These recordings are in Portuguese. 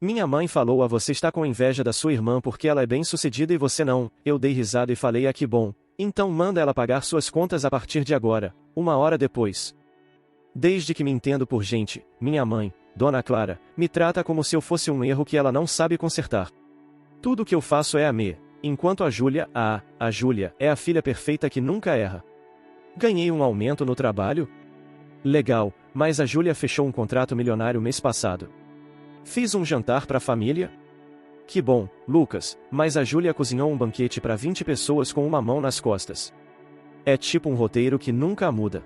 Minha mãe falou: você está com inveja da sua irmã porque ela é bem-sucedida e você não. Eu dei risada e falei: que bom. Então manda ela pagar suas contas a partir de agora. Uma hora depois. Desde que me entendo por gente, minha mãe, Dona Clara, me trata como se eu fosse um erro que ela não sabe consertar. Tudo que eu faço é amar, enquanto a Júlia, é a filha perfeita que nunca erra. Ganhei um aumento no trabalho? Legal, mas a Júlia fechou um contrato milionário mês passado. Fiz um jantar para a família? Que bom, Lucas, mas a Júlia cozinhou um banquete para 20 pessoas com uma mão nas costas. É tipo um roteiro que nunca muda.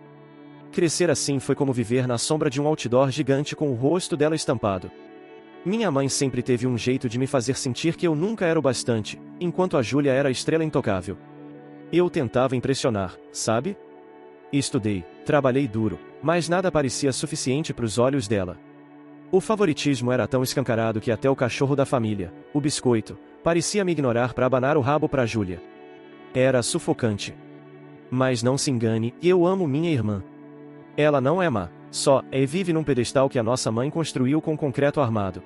Crescer assim foi como viver na sombra de um outdoor gigante com o rosto dela estampado. Minha mãe sempre teve um jeito de me fazer sentir que eu nunca era o bastante, enquanto a Júlia era a estrela intocável. Eu tentava impressionar, sabe? Estudei, trabalhei duro, mas nada parecia suficiente para os olhos dela. O favoritismo era tão escancarado que até o cachorro da família, o biscoito, parecia me ignorar para abanar o rabo para Júlia. Era sufocante. Mas não se engane, eu amo minha irmã. Ela não é má, só vive num pedestal que a nossa mãe construiu com concreto armado.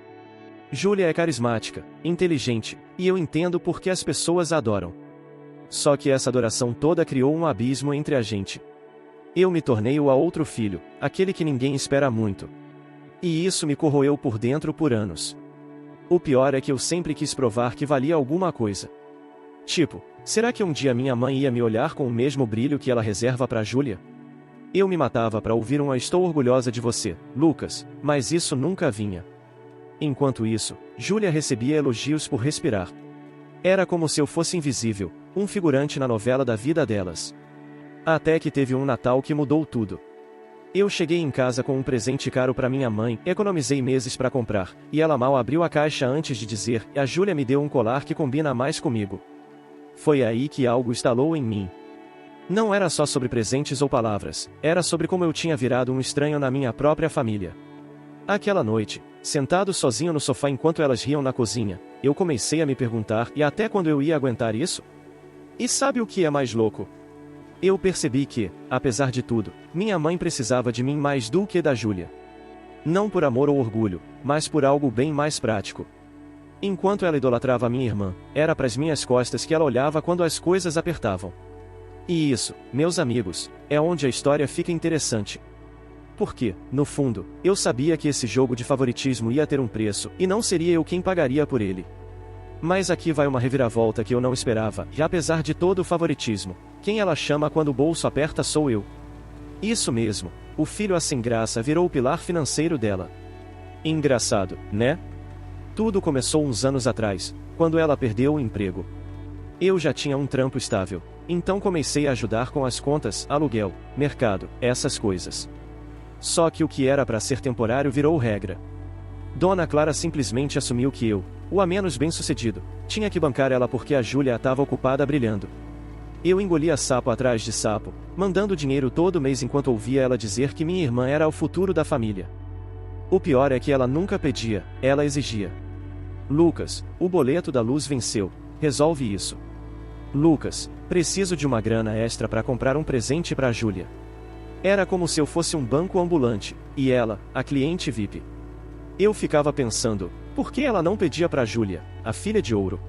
Júlia é carismática, inteligente, e eu entendo por que as pessoas a adoram. Só que essa adoração toda criou um abismo entre a gente. Eu me tornei o outro filho, aquele que ninguém espera muito. E isso me corroeu por dentro por anos. O pior é que eu sempre quis provar que valia alguma coisa. Tipo, será que um dia minha mãe ia me olhar com o mesmo brilho que ela reserva para Júlia? Eu me matava para ouvir um "estou orgulhosa de você, Lucas", mas isso nunca vinha. Enquanto isso, Júlia recebia elogios por respirar. Era como se eu fosse invisível, um figurante na novela da vida delas. Até que teve um Natal que mudou tudo. Eu cheguei em casa com um presente caro para minha mãe, economizei meses para comprar, e ela mal abriu a caixa antes de dizer: a Júlia me deu um colar que combina mais comigo. Foi aí que algo estalou em mim. Não era só sobre presentes ou palavras, era sobre como eu tinha virado um estranho na minha própria família. Aquela noite, sentado sozinho no sofá enquanto elas riam na cozinha, eu comecei a me perguntar: e até quando eu ia aguentar isso? E sabe o que é mais louco? Eu percebi que, apesar de tudo, minha mãe precisava de mim mais do que da Júlia. Não por amor ou orgulho, mas por algo bem mais prático. Enquanto ela idolatrava a minha irmã, era para as minhas costas que ela olhava quando as coisas apertavam. E isso, meus amigos, é onde a história fica interessante. Porque, no fundo, eu sabia que esse jogo de favoritismo ia ter um preço, e não seria eu quem pagaria por ele. Mas aqui vai uma reviravolta que eu não esperava, e apesar de todo o favoritismo, quem ela chama quando o bolso aperta sou eu. Isso mesmo, o filho sem graça virou o pilar financeiro dela. Engraçado, né? Tudo começou uns anos atrás, quando ela perdeu o emprego. Eu já tinha um trampo estável, então comecei a ajudar com as contas, aluguel, mercado, essas coisas. Só que o que era para ser temporário virou regra. Dona Clara simplesmente assumiu que eu, o a menos bem-sucedido, tinha que bancar ela porque a Júlia estava ocupada brilhando. Eu engolia sapo atrás de sapo, mandando dinheiro todo mês enquanto ouvia ela dizer que minha irmã era o futuro da família. O pior é que ela nunca pedia, ela exigia. Lucas, o boleto da luz venceu, resolve isso. Lucas, preciso de uma grana extra para comprar um presente para a Júlia. Era como se eu fosse um banco ambulante, e ela, a cliente VIP. Eu ficava pensando, por que ela não pedia para a Júlia, a filha de ouro?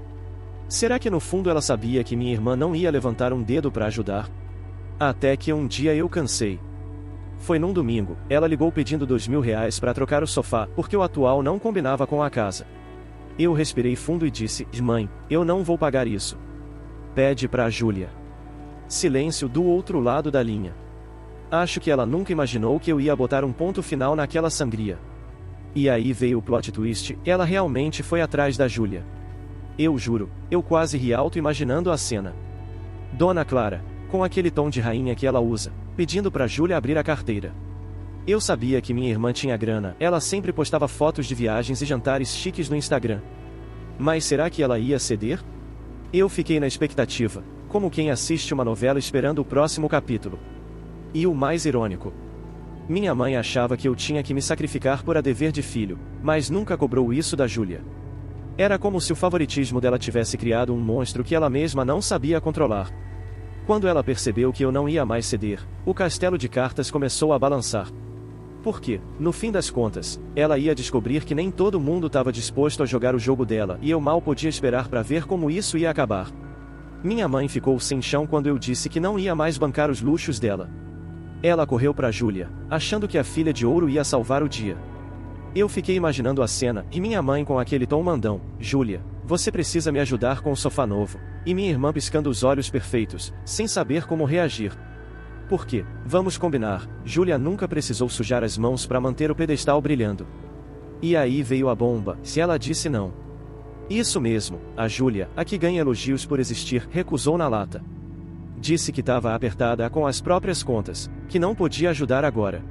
Será que no fundo ela sabia que minha irmã não ia levantar um dedo para ajudar? Até que um dia eu cansei. Foi num domingo, ela ligou pedindo R$ 2.000 para trocar o sofá, porque o atual não combinava com a casa. Eu respirei fundo e disse: mãe, eu não vou pagar isso. Pede para a Júlia. Silêncio do outro lado da linha. Acho que ela nunca imaginou que eu ia botar um ponto final naquela sangria. E aí veio o plot twist, ela realmente foi atrás da Júlia. Eu juro, eu quase ri alto imaginando a cena. Dona Clara, com aquele tom de rainha que ela usa, pedindo para Júlia abrir a carteira. Eu sabia que minha irmã tinha grana, ela sempre postava fotos de viagens e jantares chiques no Instagram. Mas será que ela ia ceder? Eu fiquei na expectativa, como quem assiste uma novela esperando o próximo capítulo. E o mais irônico: minha mãe achava que eu tinha que me sacrificar por a dever de filho, mas nunca cobrou isso da Júlia. Era como se o favoritismo dela tivesse criado um monstro que ela mesma não sabia controlar. Quando ela percebeu que eu não ia mais ceder, o castelo de cartas começou a balançar. Porque, no fim das contas, ela ia descobrir que nem todo mundo estava disposto a jogar o jogo dela e eu mal podia esperar para ver como isso ia acabar. Minha mãe ficou sem chão quando eu disse que não ia mais bancar os luxos dela. Ela correu para Júlia, achando que a filha de ouro ia salvar o dia. Eu fiquei imaginando a cena, e minha mãe com aquele tom mandão: Júlia, você precisa me ajudar com o sofá novo, e minha irmã piscando os olhos perfeitos, sem saber como reagir. Porque, vamos combinar, Júlia nunca precisou sujar as mãos para manter o pedestal brilhando. E aí veio a bomba, se ela disse não. Isso mesmo, a Júlia, a que ganha elogios por existir, recusou na lata. Disse que estava apertada com as próprias contas, que não podia ajudar agora.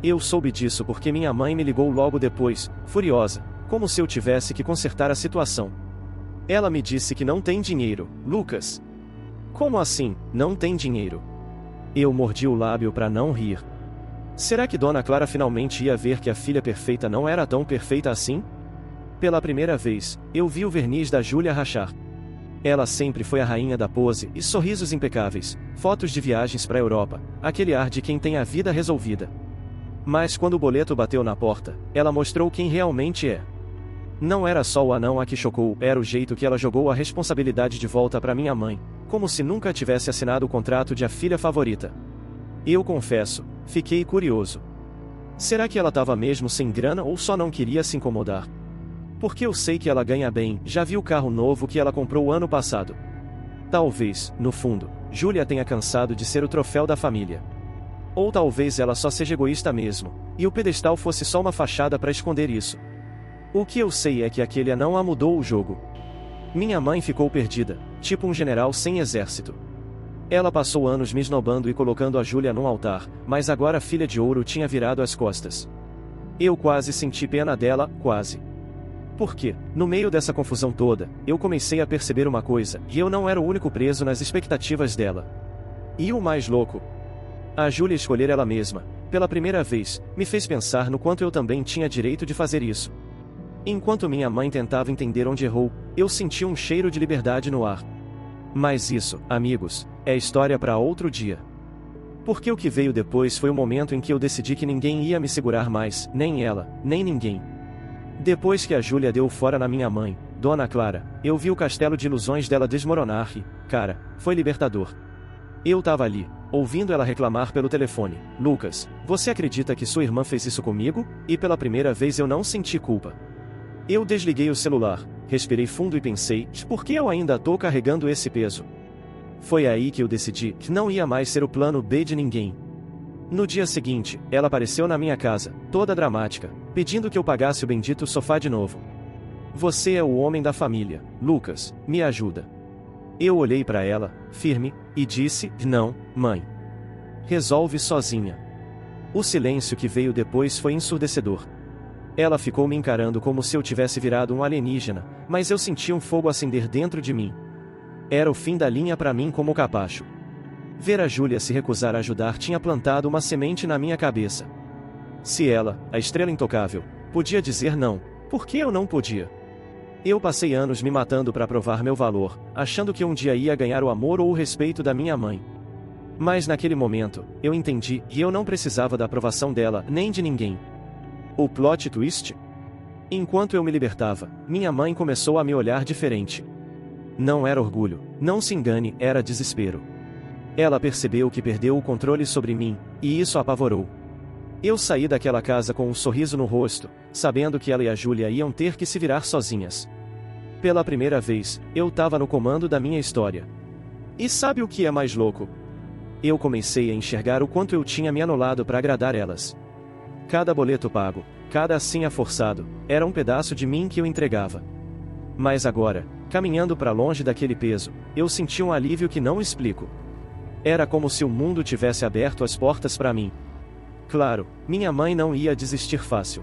Eu soube disso porque minha mãe me ligou logo depois, furiosa, como se eu tivesse que consertar a situação. Ela me disse que não tem dinheiro, Lucas. Como assim, não tem dinheiro? Eu mordi o lábio para não rir. Será que Dona Clara finalmente ia ver que a filha perfeita não era tão perfeita assim? Pela primeira vez, eu vi o verniz da Júlia rachar. Ela sempre foi a rainha da pose e sorrisos impecáveis, fotos de viagens para a Europa, aquele ar de quem tem a vida resolvida. Mas quando o boleto bateu na porta, ela mostrou quem realmente é. Não era só o anão a que chocou, era o jeito que ela jogou a responsabilidade de volta para minha mãe, como se nunca tivesse assinado o contrato de a filha favorita. Eu confesso, fiquei curioso. Será que ela estava mesmo sem grana ou só não queria se incomodar? Porque eu sei que ela ganha bem, já vi o carro novo que ela comprou ano passado. Talvez, no fundo, Júlia tenha cansado de ser o troféu da família. Ou talvez ela só seja egoísta mesmo, e o pedestal fosse só uma fachada para esconder isso. O que eu sei é que aquele anão a mudou o jogo. Minha mãe ficou perdida, tipo um general sem exército. Ela passou anos me esnobando e colocando a Júlia num altar, mas agora a filha de ouro tinha virado as costas. Eu quase senti pena dela, quase. Porque, no meio dessa confusão toda, eu comecei a perceber uma coisa, e eu não era o único preso nas expectativas dela. E o mais louco? A Júlia escolher ela mesma, pela primeira vez, me fez pensar no quanto eu também tinha direito de fazer isso. Enquanto minha mãe tentava entender onde errou, eu senti um cheiro de liberdade no ar. Mas isso, amigos, é história para outro dia. Porque o que veio depois foi o momento em que eu decidi que ninguém ia me segurar mais, nem ela, nem ninguém. Depois que a Júlia deu fora na minha mãe, Dona Clara, eu vi o castelo de ilusões dela desmoronar e, cara, foi libertador. Eu tava ali, ouvindo ela reclamar pelo telefone: Lucas, você acredita que sua irmã fez isso comigo? E pela primeira vez eu não senti culpa. Eu desliguei o celular, respirei fundo e pensei: por que eu ainda tô carregando esse peso? Foi aí que eu decidi que não ia mais ser o plano B de ninguém. No dia seguinte, ela apareceu na minha casa, toda dramática, pedindo que eu pagasse o bendito sofá de novo. Você é o homem da família, Lucas, me ajuda. Eu olhei para ela, firme, e disse: não, mãe. Resolve sozinha. O silêncio que veio depois foi ensurdecedor. Ela ficou me encarando como se eu tivesse virado um alienígena, mas eu senti um fogo acender dentro de mim. Era o fim da linha para mim como capacho. Ver a Júlia se recusar a ajudar tinha plantado uma semente na minha cabeça. Se ela, a estrela intocável, podia dizer não, por que eu não podia? Eu passei anos me matando para provar meu valor, achando que um dia ia ganhar o amor ou o respeito da minha mãe. Mas naquele momento, eu entendi que eu não precisava da aprovação dela, nem de ninguém. O plot twist? Enquanto eu me libertava, minha mãe começou a me olhar diferente. Não era orgulho, não se engane, era desespero. Ela percebeu que perdeu o controle sobre mim, e isso a apavorou. Eu saí daquela casa com um sorriso no rosto, sabendo que ela e a Júlia iam ter que se virar sozinhas. Pela primeira vez, eu tava no comando da minha história. E sabe o que é mais louco? Eu comecei a enxergar o quanto eu tinha me anulado para agradar elas. Cada boleto pago, cada senha forçado, era um pedaço de mim que eu entregava. Mas agora, caminhando para longe daquele peso, eu senti um alívio que não explico. Era como se o mundo tivesse aberto as portas para mim. Claro, minha mãe não ia desistir fácil.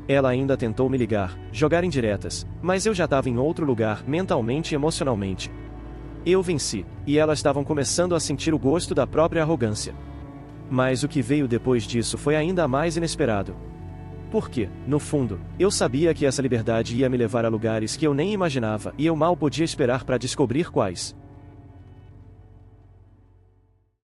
Ela ainda tentou me ligar, jogar indiretas, mas eu já estava em outro lugar, mentalmente e emocionalmente. Eu venci, e elas estavam começando a sentir o gosto da própria arrogância. Mas o que veio depois disso foi ainda mais inesperado. Porque, no fundo, eu sabia que essa liberdade ia me levar a lugares que eu nem imaginava e eu mal podia esperar para descobrir quais.